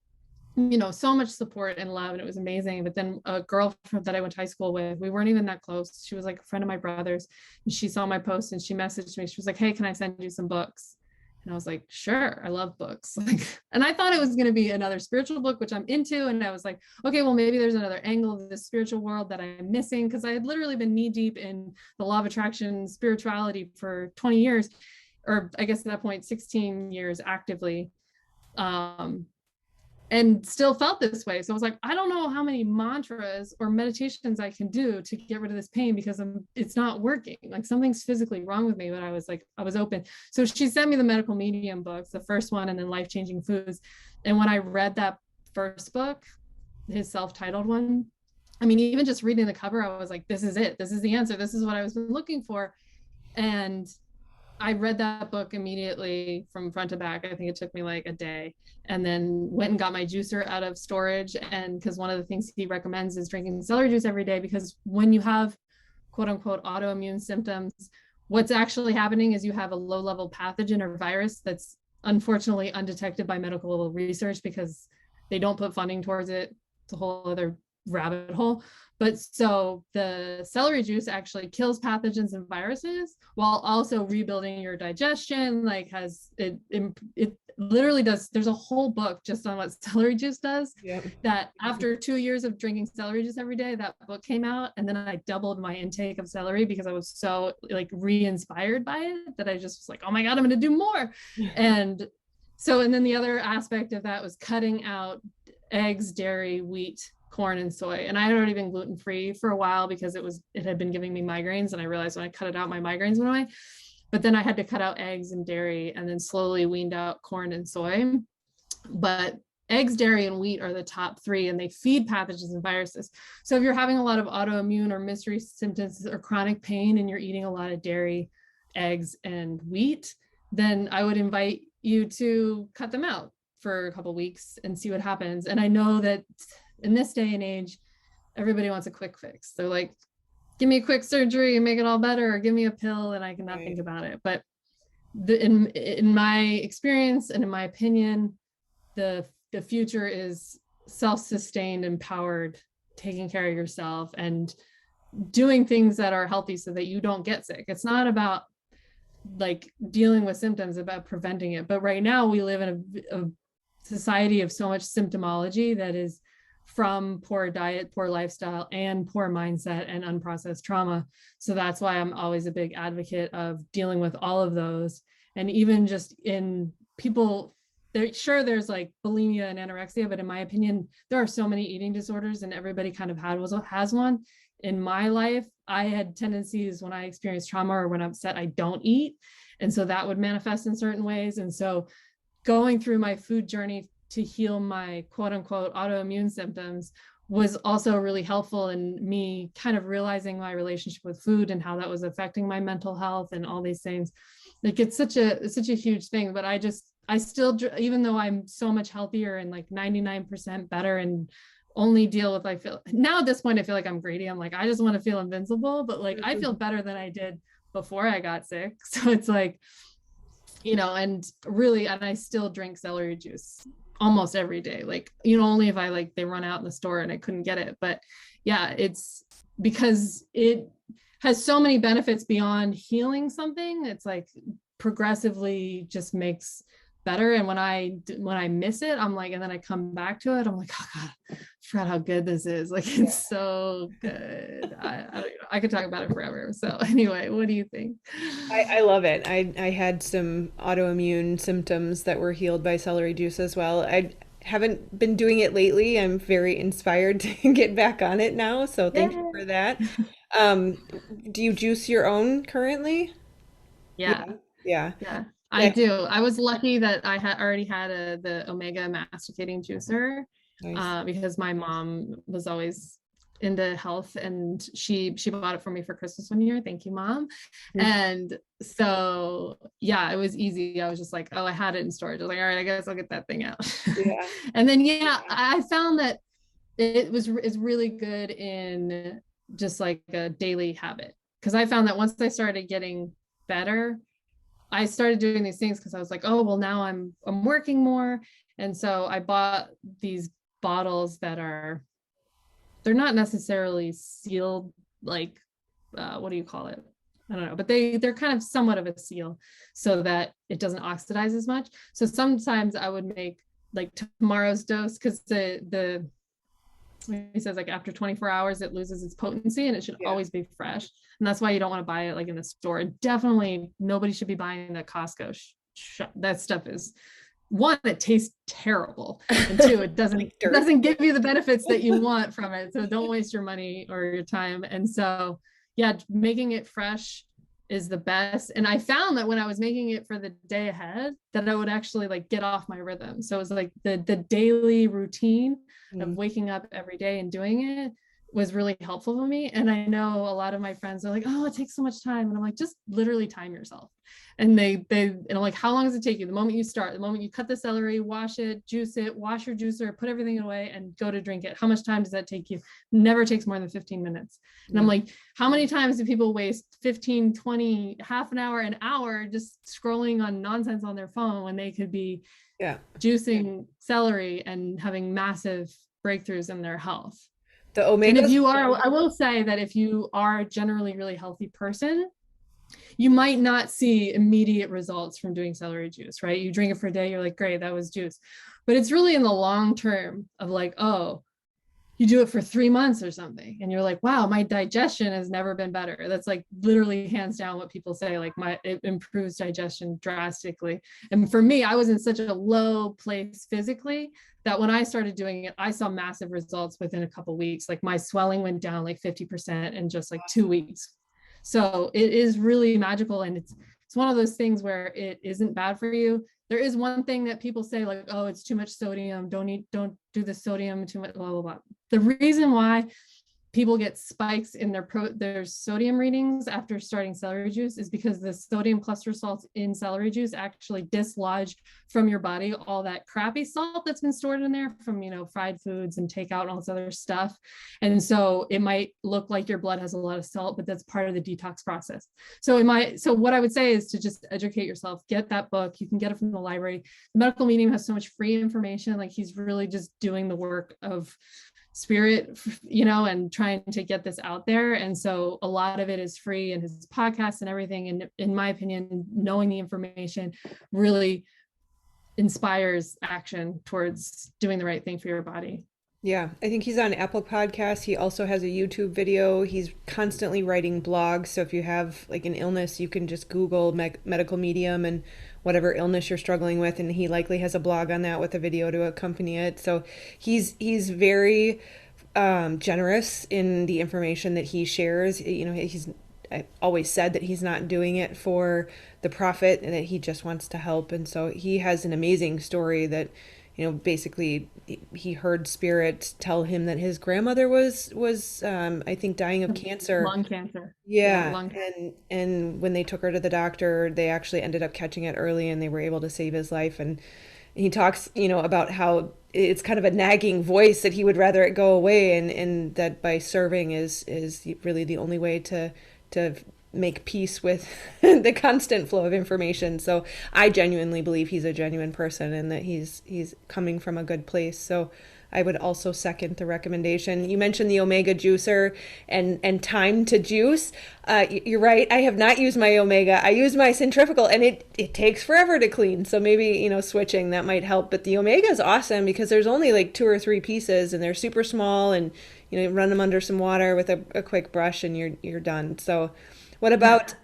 so much support and love, and it was amazing. But then a girl that I went to high school with, we weren't even that close. She was like a friend of my brother's, and she saw my post and she messaged me. She was like, hey, can I send you some books? And I was like, sure, I love books. Like, and I thought it was going to be another spiritual book, which I'm into. And I was like, okay, well, maybe there's another angle of this spiritual world that I'm missing, because I had literally been knee deep in the law of attraction, spirituality for 20 years, or I guess at that point, 16 years actively. And still felt this way. So I was like, I don't know how many mantras or meditations I can do to get rid of this pain, because it's not working. Like something's physically wrong with me. But I was like, I was open. So she sent me the medical medium books, the first one, and then Life Changing Foods. And when I read that first book, his self-titled one, I mean, even just reading the cover, I was like, this is it. This is the answer. This is what I was looking for. And I read that book immediately from front to back. I think it took me like a day, and then went and got my juicer out of storage. And because one of the things he recommends is drinking celery juice every day, because when you have quote unquote autoimmune symptoms, what's actually happening is you have a low level pathogen or virus that's unfortunately undetected by medical research because they don't put funding towards it. It's a whole other rabbit hole. But so the celery juice actually kills pathogens and viruses while also rebuilding your digestion. Like it literally does. There's a whole book just on what celery juice does. Yep. That after 2 years of drinking celery juice every day, that book came out, and then I doubled my intake of celery because I was so like re-inspired by it that I just was like, oh my God, I'm going to do more. And so, and then the other aspect of that was cutting out eggs, dairy, wheat, corn, and soy. And I had already been gluten-free for a while because it had been giving me migraines. And I realized when I cut it out, my migraines went away. But then I had to cut out eggs and dairy and then slowly weaned out corn and soy. But eggs, dairy, and wheat are the top three, and they feed pathogens and viruses. So if you're having a lot of autoimmune or mystery symptoms or chronic pain and you're eating a lot of dairy, eggs, and wheat, then I would invite you to cut them out for a couple of weeks and see what happens. And I know that in this day and age, everybody wants a quick fix. They're like, give me a quick surgery and make it all better, or give me a pill and I can not think about it. But in my experience and in my opinion, the future is self-sustained, empowered, taking care of yourself and doing things that are healthy so that you don't get sick. It's not about like dealing with symptoms, about preventing it. But right now we live in a society of so much symptomology that is from poor diet, poor lifestyle, and poor mindset and unprocessed trauma. So that's why I'm always a big advocate of dealing with all of those. And even just in people, there's like bulimia and anorexia, but in my opinion, there are so many eating disorders and everybody kind of has one. In my life, I had tendencies when I experienced trauma or when I'm upset, I don't eat. And so that would manifest in certain ways. And so going through my food journey to heal my quote unquote autoimmune symptoms was also really helpful in me kind of realizing my relationship with food and how that was affecting my mental health and all these things. Like it's such a huge thing, but I still, even though I'm so much healthier and like 99% better and only deal with, I feel now at this point, I feel like I'm greedy. I'm like, I just want to feel invincible, but like, I feel better than I did before I got sick. So it's like, and really, and I still drink celery juice almost every day. Like, only if they run out in the store and I couldn't get it. But yeah, it's because it has so many benefits beyond healing something. It's like progressively just makes better. And when I miss it, I'm like, and then I come back to it, I'm like, oh God, I forgot how good this is. Like, it's so good. I could talk about it forever. So anyway, what do you think? I love it. I had some autoimmune symptoms that were healed by celery juice as well. I haven't been doing it lately. I'm very inspired to get back on it now. So thank you for that. Um, do you juice your own currently? Yeah. Yeah. Yeah, I do. I was lucky that I had already had the Omega masticating juicer Nice. because my mom was always into health and she bought it for me for Christmas one year. Thank you, Mom. And so, yeah, it was easy. I was just like, oh, I had it in storage. I was like, all right, I guess I'll get that thing out. Yeah. And then, yeah, I found that it's really good in just like a daily habit. Because I found that once I started getting better, I started doing these things because I was like, oh, well, now I'm working more. And so I bought these bottles they're not necessarily sealed, like, what do you call it? I don't know, but they're kind of somewhat of a seal so that it doesn't oxidize as much. So sometimes I would make like tomorrow's dose because he says like after 24 hours it loses its potency and it should always be fresh, and that's why you don't want to buy it like in the store. And definitely nobody should be buying the Costco that stuff is, one, it tastes terrible, and two, it doesn't give you the benefits that you want from it. So don't waste your money or your time. And so yeah, making it fresh is the best. And I found that when I was making it for the day ahead, that I would actually like get off my rhythm. So it was like the daily routine of waking up every day and doing it was really helpful for me. And I know a lot of my friends are like, oh, it takes so much time. And I'm like, just literally time yourself. And and I'm like, how long does it take you? The moment you start, the moment you cut the celery, wash it, juice it, wash your juicer, put everything away and go to drink it. How much time does that take you? Never takes more than 15 minutes. And I'm like, how many times do people waste 15, 20, half an hour just scrolling on nonsense on their phone when they could be juicing celery and having massive breakthroughs in their health? The And if omegas. you are, I will say that if you are a generally really healthy person, you might not see immediate results from doing celery juice, right? You drink it for a day, you're like, great, that was juice. But it's really in the long term of like, oh, you do it for 3 months or something. And you're like, wow, my digestion has never been better. That's like literally hands down what people say, like it improves digestion drastically. And for me, I was in such a low place physically that when I started doing it, I saw massive results within a couple of weeks. Like my swelling went down like 50% in just like 2 weeks. So it is really magical. And it's one of those things where it isn't bad for you. There is one thing that people say like, oh, it's too much sodium. Don't do the sodium too much, blah, blah, blah. The reason why people get spikes in their sodium readings after starting celery juice is because the sodium cluster salts in celery juice actually dislodge from your body all that crappy salt that's been stored in there from, fried foods and takeout and all this other stuff. And so it might look like your blood has a lot of salt, but that's part of the detox process. So what I would say is to just educate yourself, get that book. You can get it from the library. The Medical Medium has so much free information. Like he's really just doing the work of spirit, and trying to get this out there. And so a lot of it is free and his podcast and everything. And in my opinion, knowing the information really inspires action towards doing the right thing for your body. Yeah, I think he's on Apple Podcasts. He also has a YouTube video. He's constantly writing blogs. So if you have like an illness, you can just Google medical medium and whatever illness you're struggling with, and he likely has a blog on that with a video to accompany it. So he's very generous in the information that he shares. I always said that he's not doing it for the profit and that he just wants to help. And so he has an amazing story that basically he heard spirit tell him that his grandmother was I think dying of cancer. Lung cancer. Yeah. Lung cancer. And when they took her to the doctor, they actually ended up catching it early and they were able to save his life. And he talks, about how it's kind of a nagging voice that he would rather it go away, and that by serving is really the only way to make peace with the constant flow of information. So I genuinely believe he's a genuine person and that he's coming from a good place. So I would also second the recommendation. You mentioned the Omega juicer and time to juice. You're right. I have not used my Omega. I use my centrifugal and it takes forever to clean. So maybe, switching that might help. But the Omega is awesome because there's only like 2 or 3 pieces and they're super small, and run them under some water with a quick brush and you're done. So what about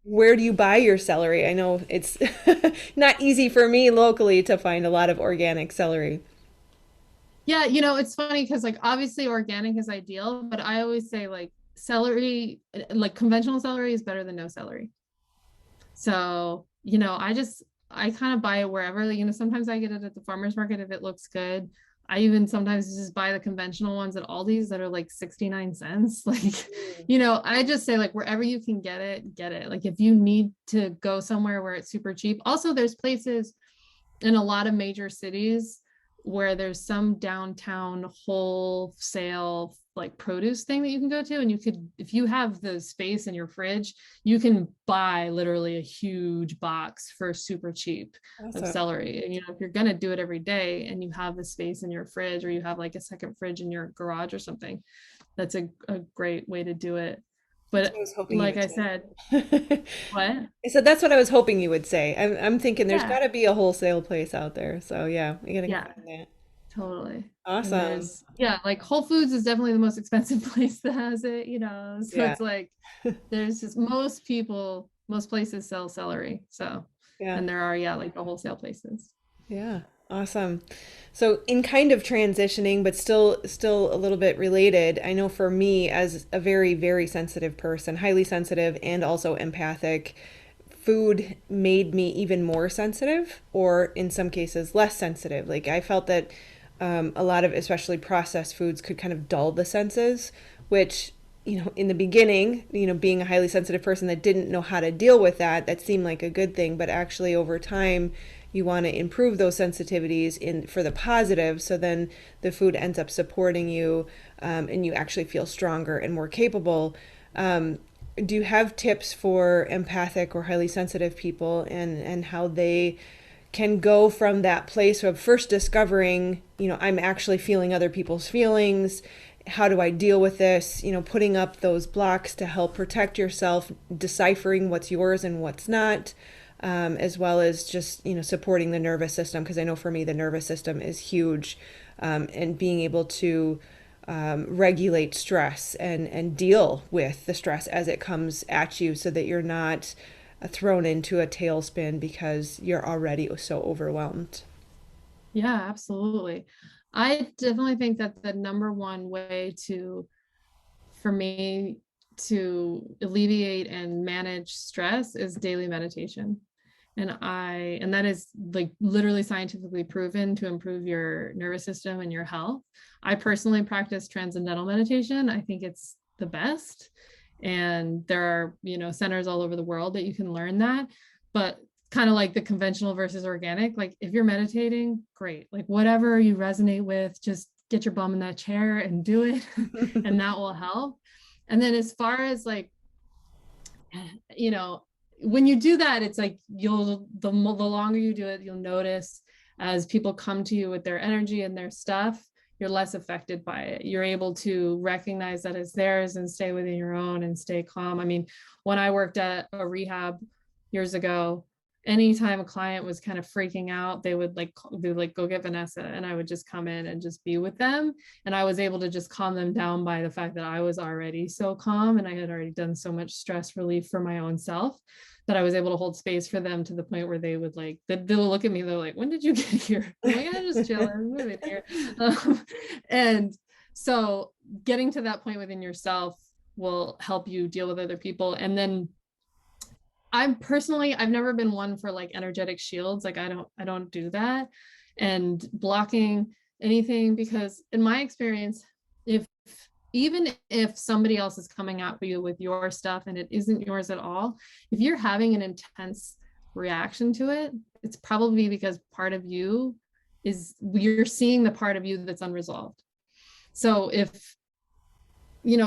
where do you buy your celery? I know it's not easy for me locally to find a lot of organic celery. Yeah, it's funny because like obviously organic is ideal, but I always say like celery, like conventional celery is better than no celery. So, I kind of buy it wherever, sometimes I get it at the farmer's market if it looks good. I even sometimes just buy the conventional ones at Aldi's that are like 69 cents. Like, I just say like wherever you can get it, get it. Like if you need to go somewhere where it's super cheap. Also, there's places in a lot of major cities where there's some downtown wholesale like produce thing that you can go to, and you could, if you have the space in your fridge, you can buy literally a huge box for super cheap of celery. And if you're gonna do it every day and you have the space in your fridge, or you have like a second fridge in your garage or something, that's a great way to do it. But like I said, what? I said that's what I was hoping you would say. I'm thinking there's got to be a wholesale place out there. So yeah, we gotta find that. Totally. Awesome. Like Whole Foods is definitely the most expensive place that has it, so it's like there's just most places sell celery. So and there are like the wholesale places. Yeah. Awesome. So in kind of transitioning, but still a little bit related, I know for me as a very, very sensitive person, highly sensitive and also empathic, food made me even more sensitive, or in some cases less sensitive. Like I felt that A lot of especially processed foods could kind of dull the senses, which, in the beginning, being a highly sensitive person that didn't know how to deal with that, that seemed like a good thing. But actually, over time, you want to improve those sensitivities in for the positive. So then the food ends up supporting you, and you actually feel stronger and more capable. Do you have tips for empathic or highly sensitive people, and how they can go from that place of first discovering, I'm actually feeling other people's feelings. How do I deal with this? Putting up those blocks to help protect yourself, deciphering what's yours and what's not, as well as just, supporting the nervous system. Because I know for me, the nervous system is huge, and being able to regulate stress and deal with the stress as it comes at you so that you're not thrown into a tailspin because you're already so overwhelmed. Yeah, absolutely. I definitely think that the number one way for me to alleviate and manage stress is daily meditation. And that is like literally scientifically proven to improve your nervous system and your health. I personally practice transcendental meditation. I think it's the best. And there are, centers all over the world that you can learn that. But kind of like the conventional versus organic, like if you're meditating, great. Like whatever you resonate with, just get your bum in that chair and do it. And that will help. And then as far as like, you know, when you do that, it's like the longer you do it, you'll notice as people come to you with their energy and their stuff, you're less affected by it. You're able to recognize that it's theirs and stay within your own and stay calm. I mean, when I worked at a rehab years ago, anytime a client was kind of freaking out, they would go get Vanessa, and I would just come in and just be with them. And I was able to just calm them down by the fact that I was already so calm and I had already done so much stress relief for my own self that I was able to hold space for them to the point where they would they'll look at me, they're like, when did you get here? I'm like, I just chilling, moving here. And so getting to that point within yourself will help you deal with other people. And then I've never been one for like energetic shields. Like I don't do that and blocking anything, because in my experience, if even if somebody else is coming at you with your stuff and it isn't yours at all, if you're having an intense reaction to it, it's probably because part of you you're seeing the part of you that's unresolved. So if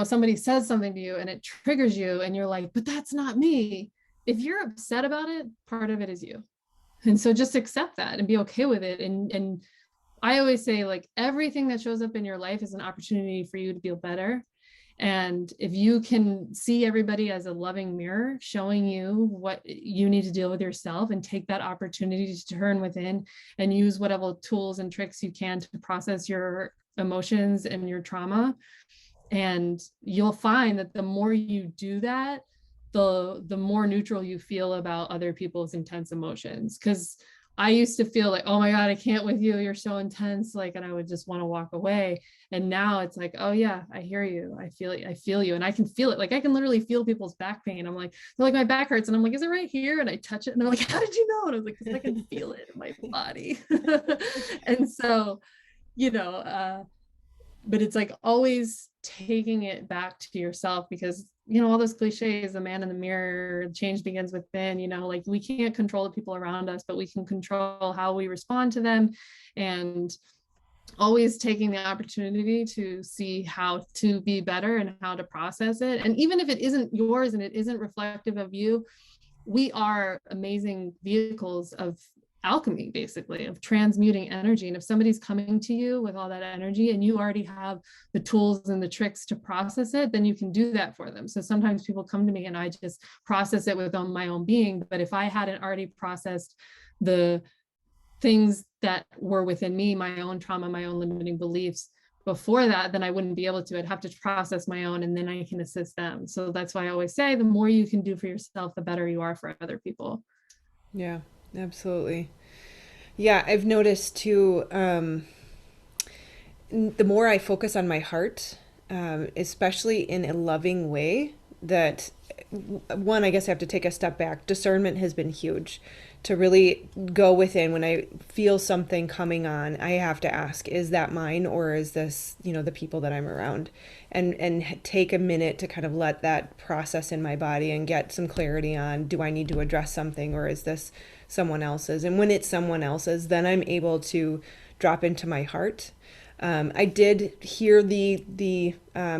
somebody says something to you and it triggers you and you're like, but that's not me, if you're upset about it, part of it is you. And so just accept that and be okay with it. And I always say, like, everything that shows up in your life is an opportunity for you to feel better. And if you can see everybody as a loving mirror showing you what you need to deal with yourself, and take that opportunity to turn within and use whatever tools and tricks you can to process your emotions and your trauma, and you'll find that the more you do that, the more neutral you feel about other people's intense emotions. Because I used to feel like, oh my God, I can't with you, you're so intense, like, and I would just want to walk away. And now it's like, oh yeah, I hear you, I feel you, and I can feel it. Like I can literally feel people's back pain. I'm like, they're like, my back hurts, and I'm like, is it right here? And I touch it and I'm like, how did you know? And I was like, because I can feel it in my body. And so, you know, but it's like always taking it back to yourself, because all those cliches, the man in the mirror, change begins within, like we can't control the people around us, but we can control how we respond to them. And always taking the opportunity to see how to be better and how to process it. And even if it isn't yours and it isn't reflective of you, we are amazing vehicles of alchemy, basically, of transmuting energy. And if somebody's coming to you with all that energy and you already have the tools and the tricks to process it, then you can do that for them. So sometimes people come to me and I just process it with my own being. But if I hadn't already processed the things that were within me, my own trauma, my own limiting beliefs before that, then I wouldn't be able to. I'd have to process my own, and then I can assist them. So that's why I always say, the more you can do for yourself, the better you are for other people. Yeah, absolutely. Yeah, I've noticed too, the more I focus on my heart, especially in a loving way, that one, I guess I have to take a step back. Discernment has been huge. To really go within when I feel something coming on, I have to ask, is that mine, or is this, the people that I'm around? And take a minute to kind of let that process in my body and get some clarity on, do I need to address something, or is this someone else's? And when it's someone else's, then I'm able to drop into my heart. I did hear the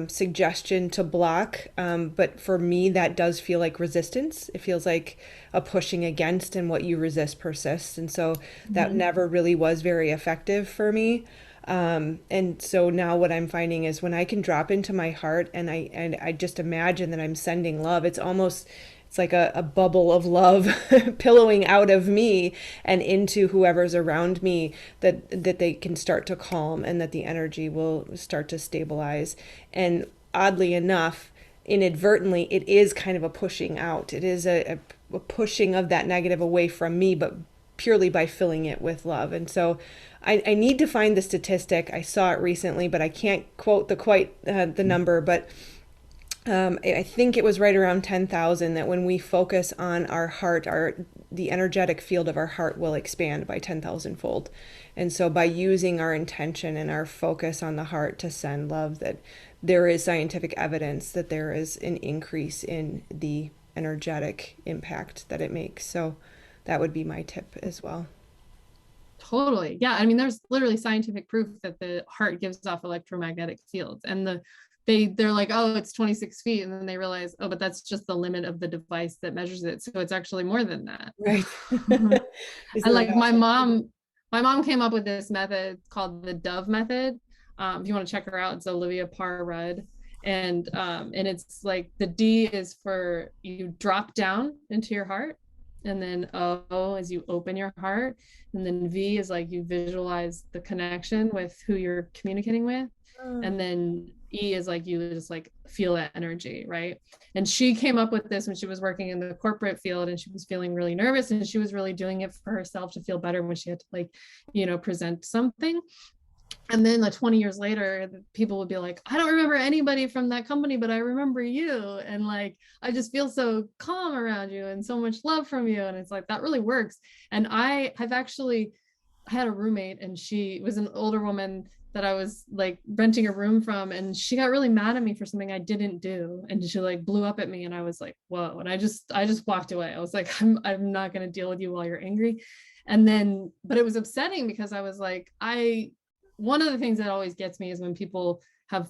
suggestion to block, but for me, that does feel like resistance. It feels like a pushing against, and what you resist persists. And so that never really was very effective for me. And so now what I'm finding is when I can drop into my heart and I just imagine that I'm sending love, it's like a bubble of love pillowing out of me and into whoever's around me, that they can start to calm and that the energy will start to stabilize. And oddly enough, inadvertently, it is kind of a pushing out. It is a pushing of that negative away from me, but purely by filling it with love. And so I need to find the statistic. I saw it recently, but I can't quote the number, but I think it was right around 10,000, that when we focus on our heart, the energetic field of our heart will expand by 10,000 fold. And so by using our intention and our focus on the heart to send love, that there is scientific evidence that there is an increase in the energetic impact that it makes. So that would be my tip as well. Totally. Yeah. I mean, there's literally scientific proof that the heart gives off electromagnetic fields, and they're like, oh, it's 26 feet. And then they realize, oh, but that's just the limit of the device that measures it. So it's actually more than that. Right. And Isn't that like awesome? my mom came up with this method called the Dove method. If you want to check her out, it's Olivia Parr Rudd. And it's like the D is for you drop down into your heart, and then O is you open your heart, and then V is like you visualize the connection with who you're communicating with, and then E is like you just like feel that energy, right? And she came up with this when she was working in the corporate field, and she was feeling really nervous, and she was really doing it for herself to feel better when she had to present something. And then like 20 years later, people would be like, I don't remember anybody from that company, but I remember you. And like, I just feel so calm around you and so much love from you. And it's like, that really works. And I've actually had a roommate, and she was an older woman that I was like renting a room from, and she got really mad at me for something I didn't do, and she like blew up at me, and I was like, whoa. And I just walked away. I was like, I'm not going to deal with you while you're angry. And then, but it was upsetting because I was like, one of the things that always gets me is when people have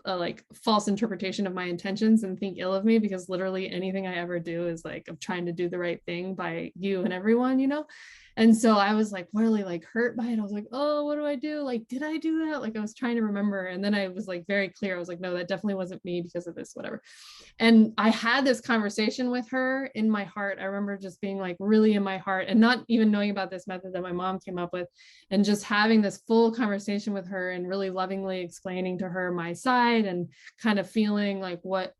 a like false interpretation of my intentions and think ill of me, because literally anything I ever do is like I'm trying to do the right thing by you and everyone. And so I was like really like hurt by it. I was like, oh, what do I do? Like, did I do that? Like I was trying to remember. And then I was like very clear. I was like, no, that definitely wasn't me because of this, whatever. And I had this conversation with her in my heart. I remember just being like really in my heart and not even knowing about this method that my mom came up with, and just having this full conversation with her and really lovingly explaining to her my side and kind of feeling like what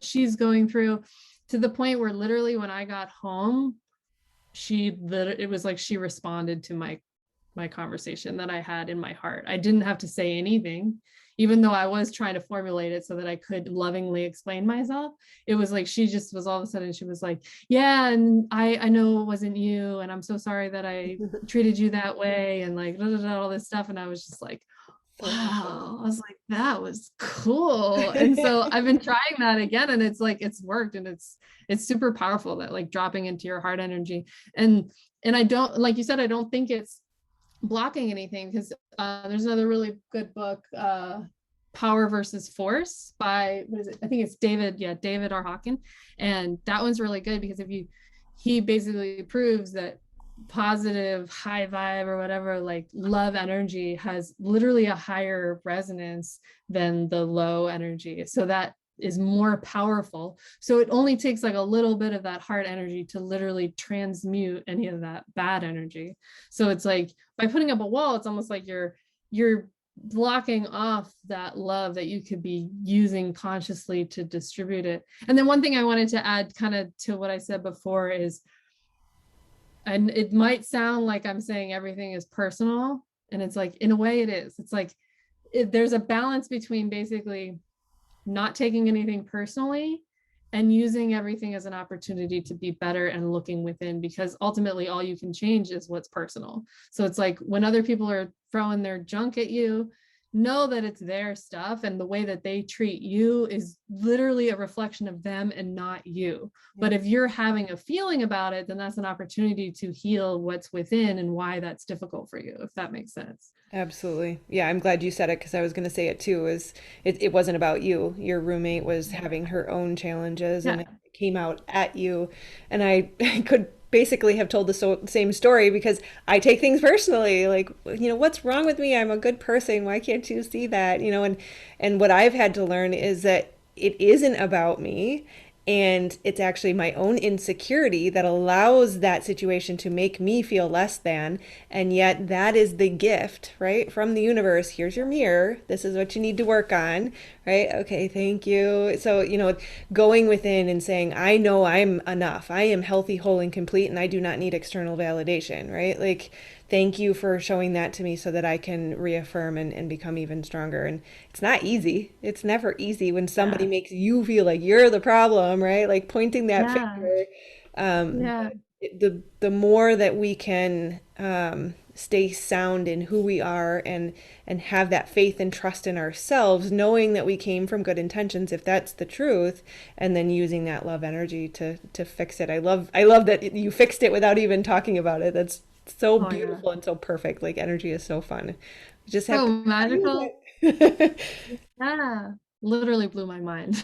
she's going through, to the point where literally when I got home, it was like she responded to my conversation that I had in my heart. I didn't have to say anything, even though I was trying to formulate it so that I could lovingly explain myself. It was like she just was all of a sudden, she was like, yeah, and I know it wasn't you, and I'm so sorry that I treated you that way, and like all this stuff. And I was just like, wow. I was like, that was cool. And so I've been trying that again, and it's like it's worked, and it's super powerful, that like dropping into your heart energy. And I don't, like you said, I don't think it's blocking anything, because there's another really good book, Power versus Force, by what is it? I think it's David R. Hawken. And that one's really good because he basically proves that positive high vibe or whatever, like love energy, has literally a higher resonance than the low energy. So that is more powerful. So it only takes like a little bit of that heart energy to literally transmute any of that bad energy. So it's like by putting up a wall, it's almost like you're blocking off that love that you could be using consciously to distribute it. And then one thing I wanted to add kind of to what I said before is, and it might sound like I'm saying everything is personal, and it's like, in a way it is. It's like there's a balance between basically not taking anything personally and using everything as an opportunity to be better and looking within, because ultimately all you can change is what's personal. So it's like when other people are throwing their junk at you, know that it's their stuff, and the way that they treat you is literally a reflection of them and not you. Yeah. But if you're having a feeling about it, then that's an opportunity to heal what's within and why that's difficult for you, if that makes sense. Absolutely. Yeah, I'm glad you said it because I was going to say it too. It wasn't about you. Your roommate was having her own challenges and Yeah. it came out at you. And I, I could basically have told the same story because I take things personally. Like, what's wrong with me? I'm a good person. Why can't you see that? And what I've had to learn is that it isn't about me. And it's actually my own insecurity that allows that situation to make me feel less than. And yet, that is the gift, right? From the universe. Here's your mirror. This is what you need to work on, right? Okay, thank you. So, going within and saying, I know I'm enough. I am healthy, whole, and complete, and I do not need external validation, right? Like, thank you for showing that to me so that I can reaffirm and become even stronger. And it's not easy. It's never easy when somebody Yeah. makes you feel like you're the problem, right? Like pointing that Yeah. finger. Yeah. The more that we can stay sound in who we are and have that faith and trust in ourselves, knowing that we came from good intentions, if that's the truth, and then using that love energy to fix it. I love that you fixed it without even talking about it. That's so Oh yeah. beautiful and so perfect. Like energy is so fun. We just have So to use magical. it. Yeah. Literally blew my mind.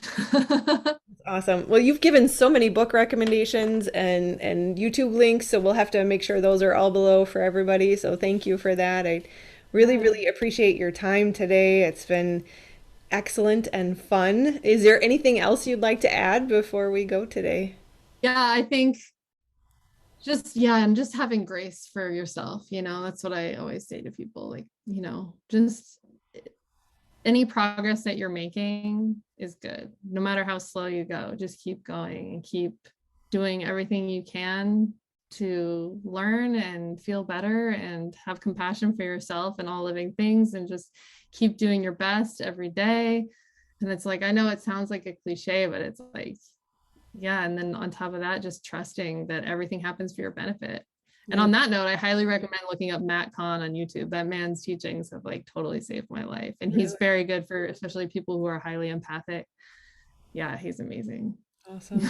Awesome. Well, you've given so many book recommendations and YouTube links, so we'll have to make sure those are all below for everybody. So thank you for that. I really, Yeah. really appreciate your time today. It's been excellent and fun. Is there anything else you'd like to add before we go today? Yeah, I think just, yeah, and just having grace for yourself, that's what I always say to people. Like, just any progress that you're making is good. No matter how slow you go, just keep going and keep doing everything you can to learn and feel better and have compassion for yourself and all living things, and just keep doing your best every day. And it's like, I know it sounds like a cliche, but it's like, yeah. And then on top of that, just trusting that everything happens for your benefit. And Yeah, on that note, I highly recommend looking up Matt Kahn on YouTube. That man's teachings have like totally saved my life. And he's really very good for especially people who are highly empathic. Yeah, he's amazing. awesome.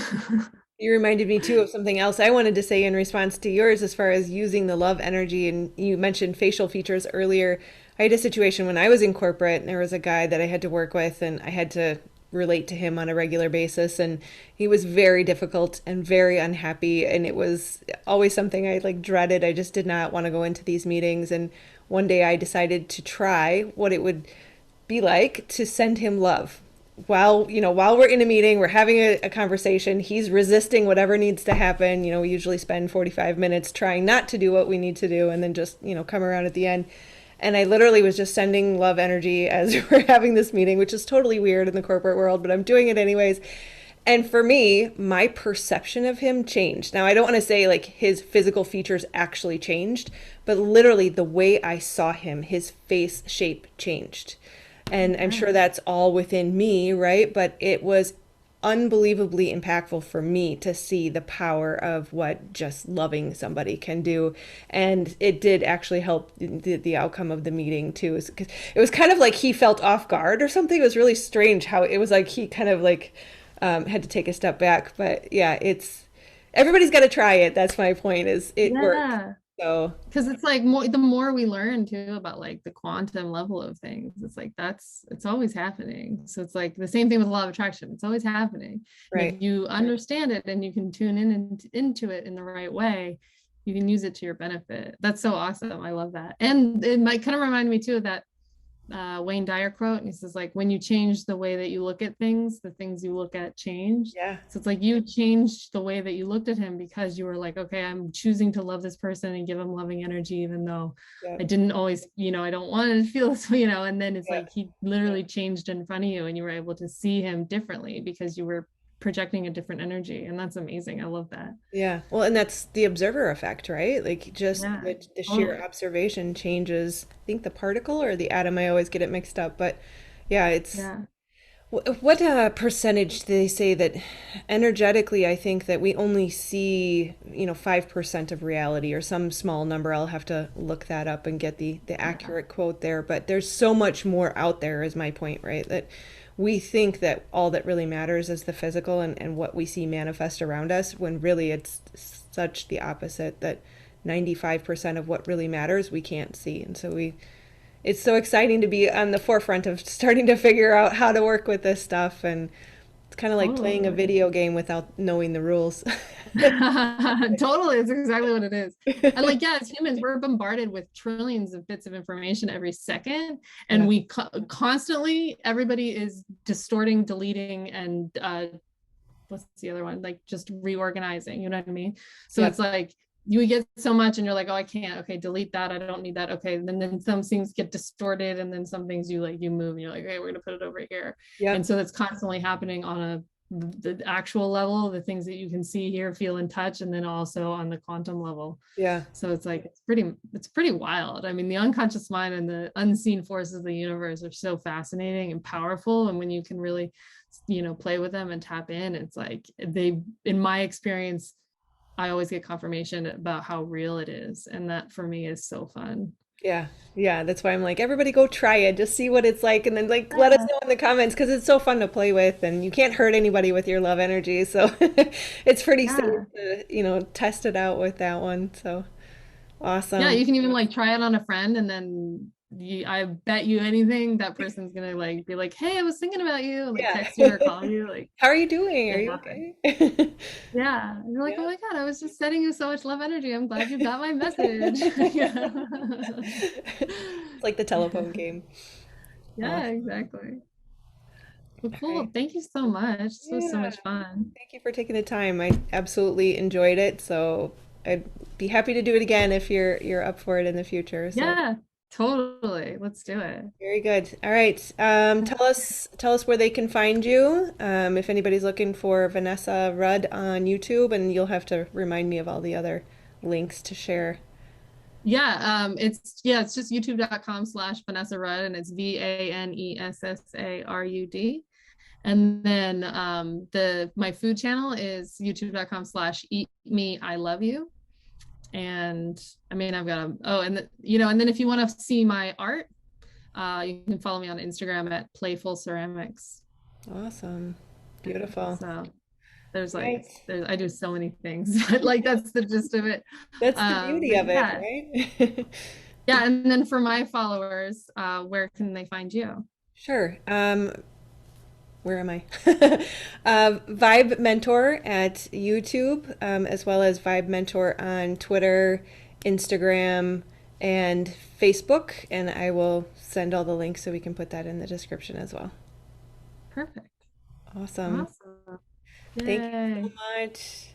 You reminded me too of something else I wanted to say in response to yours as far as using the love energy. And you mentioned facial features earlier. I had a situation when I was in corporate, and there was a guy that I had to work with, and I had to relate to him on a regular basis. And he was very difficult and very unhappy. And it was always something I like dreaded. I just did not want to go into these meetings. And one day I decided to try what it would be like to send him love while we're in a meeting, we're having a conversation, he's resisting whatever needs to happen. We usually spend 45 minutes trying not to do what we need to do and then just come around at the end. And I literally was just sending love energy as we're having this meeting, which is totally weird in the corporate world, but I'm doing it anyways. And for me, my perception of him changed. Now, I don't want to say like his physical features actually changed, but literally the way I saw him, his face shape changed. And I'm Yeah. sure that's all within me, right? But it was unbelievably impactful for me to see the power of what just loving somebody can do. And it did actually help the outcome of the meeting too. It was kind of like he felt off guard or something. It was really strange how it was like he kind of like had to take a step back. But yeah, everybody's got to try it. That's my point, is it works. Yeah. So Because it's like the more we learn too about like the quantum level of things, it's like it's always happening. So it's like the same thing with law of attraction. It's always happening. And right. if you understand it and you can tune in into it in the right way, you can use it to your benefit. That's so awesome. I love that. And it might kind of remind me too of that Wayne Dyer quote. And he says, like, when you change the way that you look at things, the things you look at change. Yeah. So it's like you changed the way that you looked at him because you were like, okay, I'm choosing to love this person and give him loving energy, even though Yeah. I didn't always, I don't want to feel this, and then it's Yeah. like he literally changed in front of you and you were able to see him differently because you were projecting a different energy. And that's amazing. I love that. Yeah. Well, and that's the observer effect, right? Like just Yeah, the sheer totally. observation changes, I think the particle or the atom, I always get it mixed up, but yeah, it's Yeah. What percentage do they say that energetically? I think that we only see, 5% of reality or some small number. I'll have to look that up and get the Yeah. accurate quote there. But there's so much more out there, is my point, right? That we think that all that really matters is the physical and what we see manifest around us, when really it's such the opposite, that 95% of what really matters we can't see. And so it's so exciting to be on the forefront of starting to figure out how to work with this stuff. And it's kind of like playing a Totally. video game without knowing the rules. Totally, it's exactly what it is. And like, yeah, as humans, we're bombarded with trillions of bits of information every second, and Yeah. we constantly, everybody is distorting, deleting, and what's the other one? Like just reorganizing. You know what I mean? So it's Yep. like you get so much, and you're like, oh, I can't. Okay, delete that. I don't need that. Okay, then some things get distorted, and then some things you move, and you're like, okay, we're gonna put it over here. And Yep. so that's constantly happening on the actual level, the things that you can see, hear, feel, and touch, and then also on the quantum level. Yeah. So it's like it's pretty wild. I mean, the unconscious mind and the unseen forces of the universe are so fascinating and powerful. And when you can really, play with them and tap in, it's like in my experience, I always get confirmation about how real it is. And that for me is so fun. Yeah. Yeah. That's why I'm like, everybody go try it. Just see what it's like. And then, like, let us Yeah. know in the comments because it's so fun to play with. And you can't hurt anybody with your love energy. So it's pretty safe Yeah. to, test it out with that one. So Yeah, awesome. you can even like try it on a friend, and then I bet you anything that person's gonna like be like, "Hey, I was thinking about you," and like Yeah. text you or call you. Like How are you doing? Are it you happens. okay? Yeah, and you're like, "Oh Yeah. my God, I was just sending you so much love energy. I'm glad you got my message." Yeah. It's like the telephone game. Yeah, Awesome. exactly. Well, All cool. right. Thank you so much. This was so Yeah. much fun. Thank you for taking the time. I absolutely enjoyed it. So I'd be happy to do it again if you're up for it in the future. So Yeah, totally. Let's do it. very good. All right. Tell us where they can find you. If anybody's looking for Vanessa Rud on YouTube, and you'll have to remind me of all the other links to share. It's just youtube.com/Vanessa Rud, and it's VANESSARUD. And then the my food channel is youtube.com/Eat Me I Love You. And I mean, I've got a and then if you want to see my art, you can follow me on Instagram at Playful Ceramics. Awesome. Beautiful. So there's like Right. there's I do so many things, but like that's the gist of it. That's the beauty But of it, yeah, right? yeah. And then for my followers, where can they find you? Sure. Where am I? Vibe Mentor at YouTube, as well as Vibe Mentor on Twitter, Instagram, and Facebook. And I will send all the links so we can put that in the description as well. Perfect. Awesome. Awesome. Thank you so Yay. much.